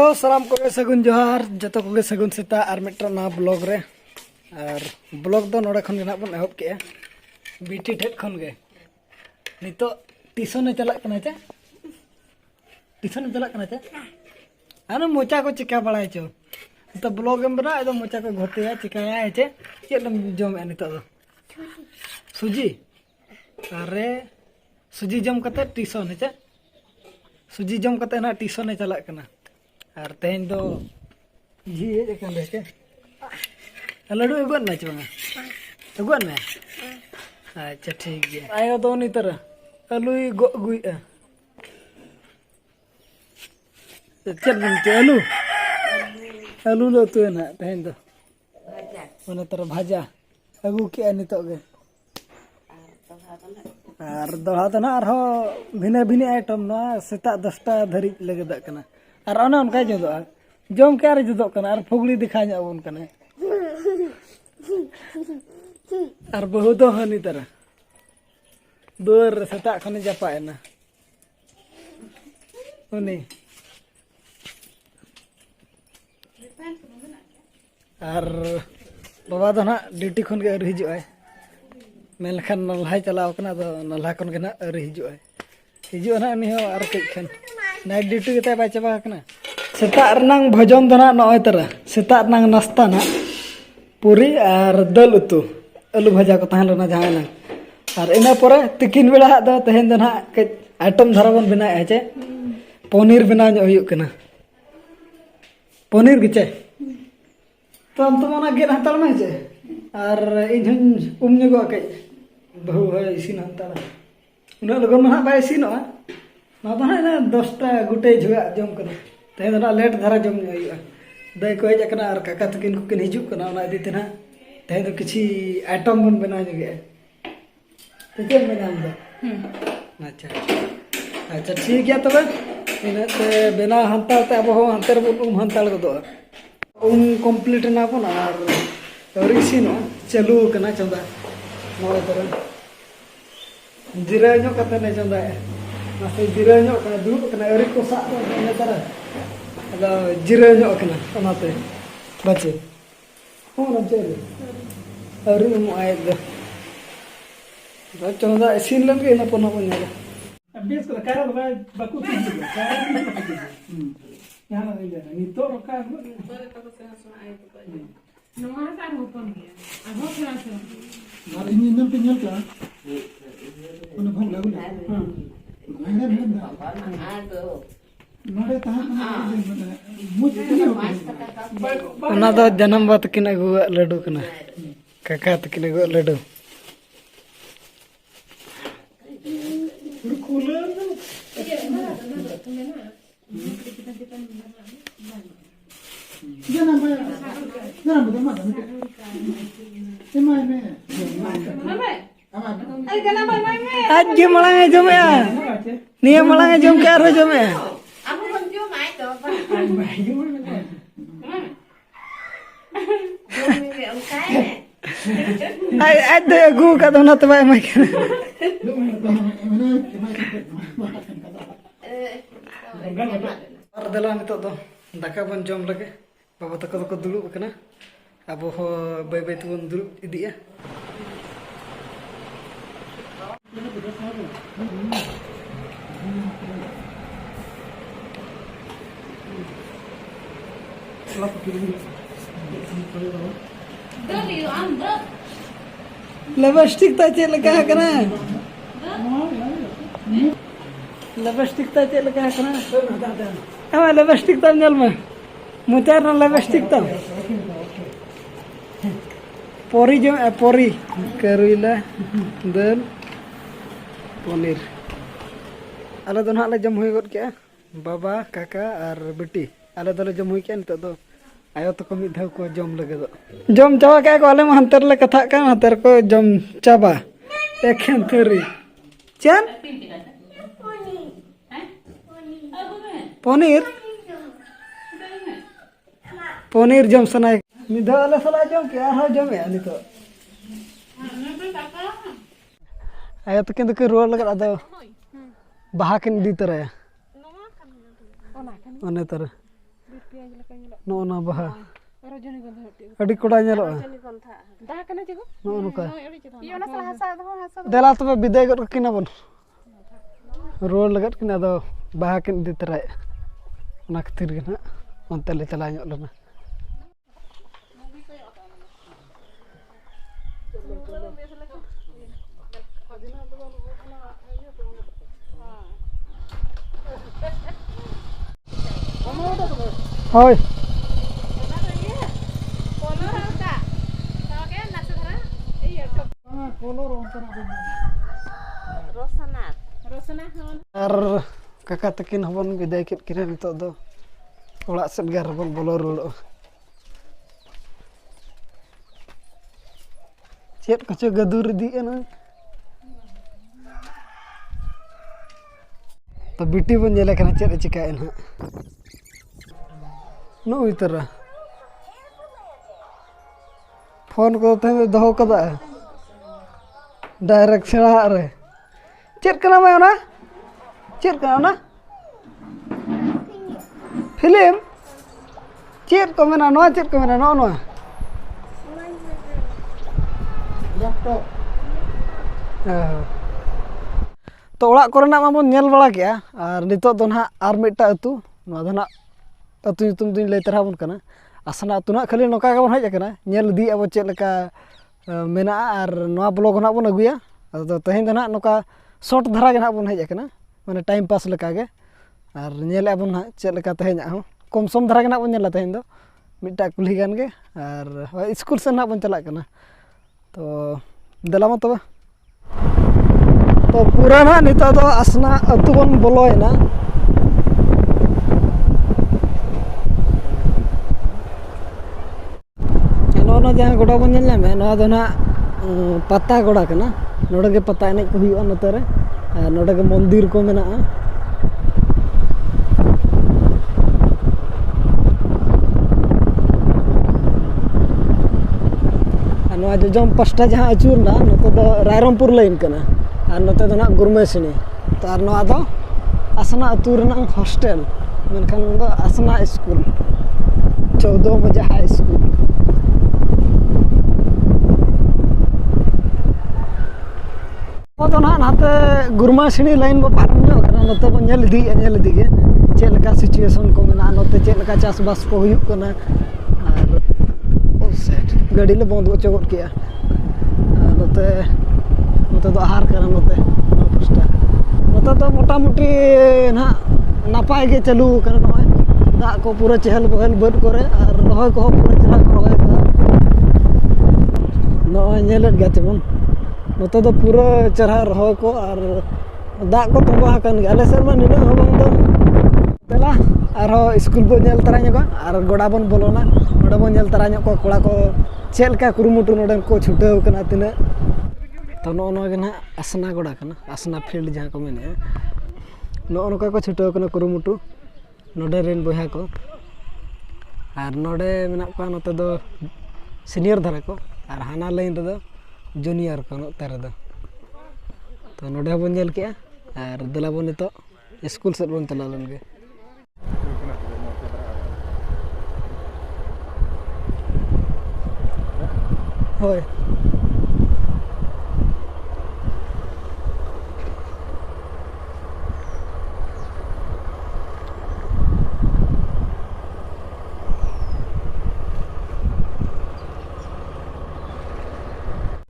Hello सालाम को सगुन जोहार जतो को सगुन सेता और मिट्रा ना ब्लॉग रे और ब्लॉग दो नोड़े खन गे बन एहब के बीटी ठेक खन गे नितो टिशन चला कना चे टिशन चला कना चे आनो मोचा को चिका बड़ाय चो तो ब्लॉग एम बना एकदम मोचा को घोटिया चिकाया चे चेदम जम ए नितो सुजी अरे सुजी जम कते टिशन चे सुजी जम कते ना टिशन चला कना और तेन दो जी हे कन दे के लड्डू अगुन ना चंगा अगुन ना अच्छा ठीक है आयो तो नी तरह अलुई गो गुई चल बनते आलू आलू लो तो ना तेन दो ओने तरह भाजा अगु के नितो गे और दोहा तो ना आरो भिने भिने आइटम ना सेता 10टा धरी लगेदा कना और अने उनका जदो जम के आर जदो कना और फुगली दिखा जा उन कने और बहु दो हनी तरह दूर सेता खने जापाए ना उनी और बाबा दो ना ड्यूटी खन के आर हिजुआय मेलखान नल्हा चलाव कना तो नल्हा खन के ना आर हिजुआय हिजुआ ना उनी हो आर कई खन नाइट ड्यूटी के बाय चाबा कना सेता रनांग भोजन दो ना नय तरह सेता रनांग नाश्ता ना पूरी और दाल उतु आलू भाजा को तहन ना जहां ना और इना परे तिकिन बेड़ा दो तहन दो ना कई आइटम धारा बन बना चे पनीर बना हुयुक कना पनीर गिचे तो हम तो मना गेट हताल में चे और इन उम जगो कई बहु है इसिन हताल उना लगन ना बाय इसिनवा ना तो ना 10टा गुटे झुआ जम कना तेन ना लेट धारा जम हुयुआ दाई को हेज कना और काका तकिन को किन हिजुक कना ना इदी तेना तेन तो किछि आइटम बन बना जगे तो केम बना दो अच्छा अच्छा ठीक है तबे इनते बेना हंताल ते अब हो हंतर बुम हंताल गदो कंप्लीट ना बन और इसिनो चालू कना चंदा नय तरह जिरा नो कते ने चंदा नासे जिरा नो कना दुब कना अरी को सा ने तरह अदा जिरा नो कना ओनाते बचे हो न चेरे अरी मु आय द चंदा इसिन लगे न पना बन बेस को कार बाकू थी कार यहाँ ना ले नी तो का नोमा सा होपन गया अब थोड़ा सा और इन नल के नल का उन भन लागू हां मैंने भी आ तो नोरे ता मुझे ना जन्म बात किन अगु लड्डू कना काका तकिन अगु लड्डू आज मलांग जमे निया मलांग जम के आरो जमे आज दे अगु का तो ना तबाय मै और दला नितो दो दाका बन जम लगे बाबा तक को दुलुब कना अब हो बाय बाय तबन दुलुब इदिया लिपस्टिक ता चे लगा कना लिपस्टिक ता चे लगा कना हम लिपस्टिक ता जल में मुचार ना लिपस्टिक ता पोरी जो पोरी करेला दाल पनीर आले दो ना जम हुई गद के बाबा काका और बेटी आले दो जम हुई के नितो दो आयो तो को मिद धाव को जम लगे दो जम चाबा के को आले हंतर ले कथा का हंतर को जम चाबा एखन थरी चन पनीर पनीर जम सनाय मिधा आले सला जम के आरो जम या नितो आयो तो किन रोड लगा अदो बाहा किन दी तरह ओने तरह नो बाहा अड़ी कोड़ा नेलो नो नुका देला तबे विदाय गद किना बन रोड लगत किना दो बाहा किन इदी तराय ओना खतिर गे ना ओनते ले चला ᱧᱚᱜ लना होय और काका तकिन हबन विदाय केद किना नितो दो ओड़ा सेद गे रबन बोलो रुड़ो चेद कचो गदुर इदी एना तो बिटी बन जेले कना चेद चिका एना नो इतरा फोन को थे दहो कदा डायरेक्ट सेड़ा रे चेद कना मैं ओना चेद कना ओना फिल्म चेद को मेना नो चेद को मेना नो नो लैपटॉप तो ओड़ा कोरेना माबन नेल बड़ा केया और नितो दो ना आर मिटा अतु नो दो ना अतु तुम दिन ले तरह बन कना आसना अतु ना खाली नोका गबन हज कना नेल दी अब चेद लका मेना और नोआ ब्लॉग ना बन अगुया तो तहें दो ना नोका शॉर्ट धरा गे ना बन हज कना माने टाइम पास लका गे और नेल अबन ना चेद लका तहें हो कम सम धरा गे ना बन नेला तहें दो मिटा कुली गान गे और स्कूल से ना बन चला कना तो दलामा तो पूरा ना नितो दो आसना अतु बन बोलोयना नो जहाँ गोड़ा बन नामे नोआ दो ना पता गोड़ा कना नोडे गे पता एने को हुआ नोते रे नोडे गे मंदिर को मेना नोआ जोजम पास्टा जहाँ अचूरना नोते दो रायरमपुर लाइन कना और नोते दो ना गुरमेसनी तो और नोआ दो आसना अतु रेना हॉस्टल मेनखान दो आसना स्कूल 14 बजे हाई स्कूल तो ना नाते गुरमासनी लाइन बो पारम ᱧᱚᱜ कना नोते बो नेल इदी गे चेद लका सिचुएशन को मेना नोते चेद लका चास बास को हुयुक कना और ओ सेट गाड़ी ले बंद ओचो गद किया नोते नोते दो आहार कना नोते पास्टा नोते तो मोटा मोटी ना नापाय गे चालू कना नय दा को पूरा चहल बहल बद करे और रहोय को पूरा चरा को रहोय का नय नेलत गे तमन नोते तो पूरा चरहा रहो को और दा को तंबा हकन आले सेरमा निना हो बांग दो तेला और स्कूल बो नेल तरा ᱧᱚᱜᱟ और गोड़ा बन बोलोना नोडे बन नेल तरा ᱧᱚᱜ को कोड़ा को चेल का कुरुमुटु नोडे को छुटाव कना तिना तो नो नो गे ना आसना गोड़ा कना आसना फील्ड जहां को मेने नो नोका को छुटाव कना कुरुमुटु नोडे रेन बोया को और नोडे मेना को नोते दो सीनियर धरे को और हाना लाइन रे दो जूनियर को नोते दो तो नोडे बन नेल के और दला बन नितो स्कूल से बन चला लन गे होय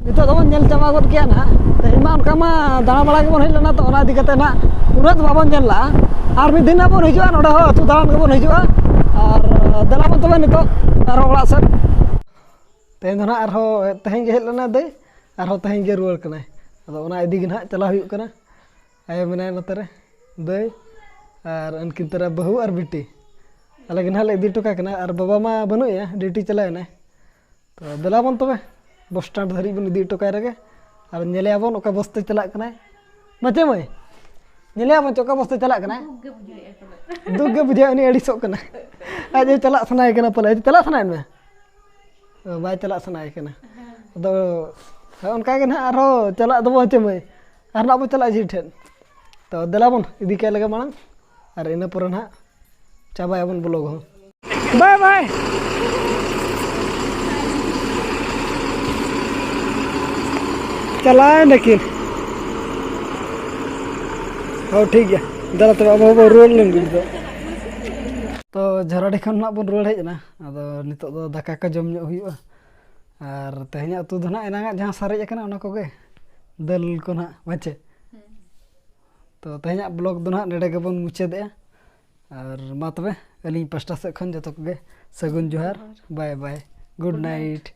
नितो तो नेल चाबा गद किया ना तेमा उनका मा दाना बड़ा के बन हिलना तो ओना दिकते ना उना तो बाबन नेला और मिद दिन बन हिजुआ नोडे हो अतु दालान के बन हिजुआ और दला बन तबे नितो और ओड़ा से तेन ना और तेहें गे हेलना दे और तेहें गे रुआर कना अदो ओना इदी गे ना चला हुयु कना आयो मेना नते रे दे और अनकिन तरह बहु और बिटी अले गे ना ले इदी टोका कना और बाबा मा बनुया ड्यूटी चलायना तो दला बन तबे बस स्टैंड धरी बन इदी टोकाय रगे और नेले आबन ओका बसते चला कना मचे मय नेले आबन चोका बसते चला कना दुख गे बुझे उनी अड़ीसो कना आज चला सनाय कना पले चला सनाय में बाय चला सनाय कना अदो उनका गे ना आरो चला दबो हचे मय और ना बो चला जी ठेन तो दला बन इदी के लगे मांग और इना पर ना चाबायाबन ब्लॉग हो बाय बाय चलाए लेकिन हाँ ठीक है दादा तब अब रुआर लेन तो झराडी खन ना बन रुआर हेजना अदो नितो दो दाका को जम ᱧᱚᱜ हुयुआ और तेहना उतु दो ना एनांगा जहां सारेज अकना ओना कोगे दल को ना बाचे तो तेहना ब्लॉग दो ना नेडे गेबन मुचादेआ और मा तबे अली पास्टा से खन जतो कोगे सगुन जोहार बाय बाय गुड नाइट।